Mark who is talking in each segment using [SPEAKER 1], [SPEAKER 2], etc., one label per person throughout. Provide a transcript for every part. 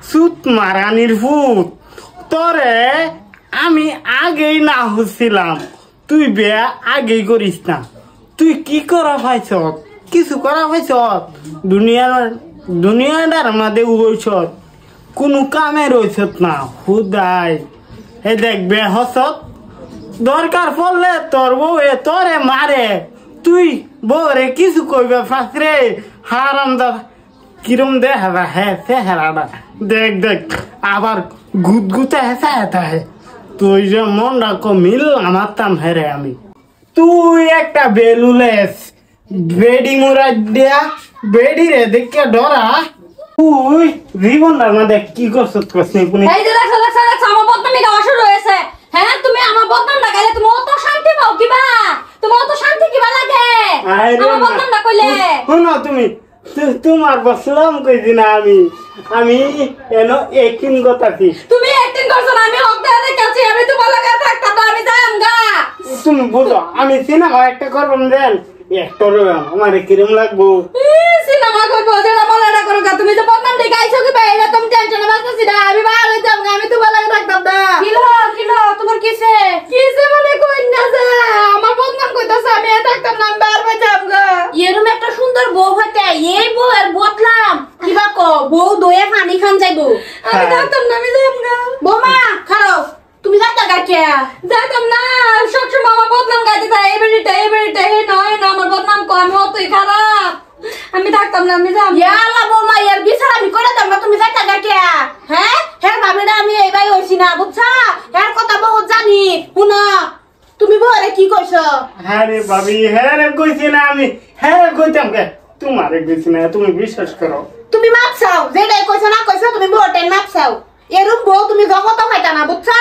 [SPEAKER 1] সুত মারানির ভূত তোরে আমি আগেই না হচ্ছিলাম তুই বিয়া আগেই করিস না তুই কি করা পাইছ কিছু করা পাইছ দুনিয়াটার মাঝে উড়ছ কোনো কামে রয়েছ না হুদাই এ দেখবে হসত দরকার পড়লে তোর বউ তোরে মারে তুই বউরে কিছু কইবে ফাঁসরে হারাম দাদা কিরম দেখা হ্যাঁ চেহারাটা দেখ দেখ আবার গুদগুতে হেসা হেতা হে তুই যে মন রাখো মিল আমার তাম হেরে আমি তুই একটা বেলুলেস বেডি মুরা দিয়া বেডি রে দেখে ডরা তুই জীবনটার মধ্যে কি করছিস
[SPEAKER 2] এই যে দেখো আমার বদনামি গাওয়া শুরু হয়েছে হ্যাঁ তুমি আমার বদনামটা গাইলে তুমি অত শান্তি পাও কিবা তুমি অত শান্তি কিবা লাগে আমার বদনামটা কইলে
[SPEAKER 1] শুনো তুমি তোমার বসলাম কইছি না আমি এনো একদিন কথাছি
[SPEAKER 2] তুমি একদিন করছো না আমি হক দেখাতে গেছি আমি তোমার লাগা থাকতাম না আমি যাইম গা
[SPEAKER 1] তুমি বুঝো আমি সিনেমা একটা করবাম দেন একটর আমার কিরম লাগবো
[SPEAKER 2] সিনেমা করবো যেটা বলে এটা করো তুমি তো বদনাম দিয়ে গাইছো কি ভাই এটা তুমি টেনশনে বাঁচতেছি না আমি ভালো যাম আমি তোমার লাগা থাকতাম না কিলো তোমার কিসে মানে কই না যে আমার বদনাম কইতাছে আমি থাকতাম না আমি বারবার যাম গা এরকম একটা সুন্দর বউ হতে এই বউ আর বদলাম কিবা কো বউ দয়ে পানি খান যাইবো আমি থাকতাম না আমি যাম গা বোমা খাও তুমি যাইতা গাকে যাইতাম না সবসময় আমার বদনাম গাইতে থাকে এবারে হে নয় না আমার বদনাম কো আমি অতই খারাপ আমি থাকতাম না আমি যাম ইয়া আল্লাহ বোমা এর বিচার আমি করে দাম না তুমি যাইতা গাকে হ্যাঁ ভাবিনা আমি এইবাই হইছি না বুঝছা এর কথা বহুত জানি শুনো তুমি বরে কি কইছো
[SPEAKER 1] হ্যাঁ রে ভাবি হ্যাঁ রে কইছি না আমি হ্যাঁ কইতাম কে তোমারে কইছি না তুমি বিশ্বাস করো
[SPEAKER 2] তুমি মাপ চাও যেটাই কইছো না কইছো তুমি বড়টাই মাপ চাও এরম বউ তুমি জগত হইতা না বুঝছা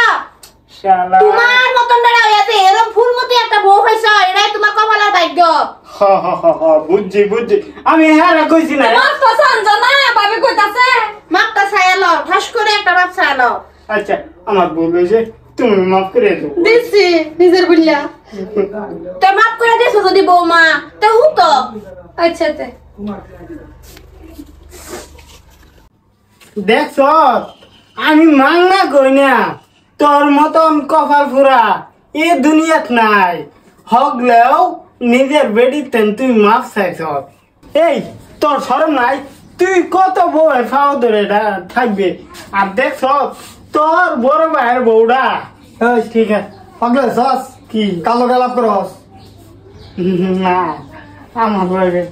[SPEAKER 1] শালা
[SPEAKER 2] তোমার মতন দাঁড়া হইয়াছে এরম ফুলমতি একটা বউ হইছো এটাই তোমার কপালের ভাগ্য
[SPEAKER 1] বুঝছি আমি হ্যাঁ রে কইছি না
[SPEAKER 2] মাপ তো জানো না ভাবে কইতাছে মাপটা ছায়ালো ঠাস করে একটা মাপ ছায়ালো
[SPEAKER 1] আচ্ছা আমার ভুল হইছে তুমি মাফ করে দাও
[SPEAKER 2] দিছি নিজের বুলিয়া তে মাপ করে দিছো যদি বৌমা তে হুতো আচ্ছা তে
[SPEAKER 1] দেখছ আমি মাংনা কই না তোর মতন কপাল ফুরা এ দুনিয়াত নাই হগলেও নিজের বেডিতেন তুই মাফ চাইছ এই তোর শরম নাই তুই কত বউয়ের ফাও ধরে থাকবে আর দেখছ তোর বড় ভাইয়ের বউটা ঠিক আছে
[SPEAKER 3] পাগলে সস
[SPEAKER 1] কি
[SPEAKER 3] কালো গালাপ করস
[SPEAKER 1] না আমার ভাবে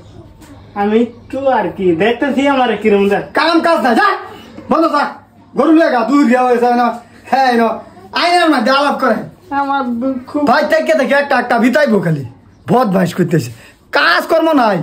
[SPEAKER 1] আমি একটু আর কি দেখতেছি আমার কিরম দেখ
[SPEAKER 3] কাম কাজ না যা বন্ধ থাক গরু লেগা দূর গিয়া হয়েছে না হ্যাঁ না আইনার মধ্যে আলাপ করে
[SPEAKER 1] আমার খুব
[SPEAKER 3] ভাই থেকে দেখে একটা ভিতাইবো খালি বহুত ভাইস করতেছে কাজ কর্ম নাই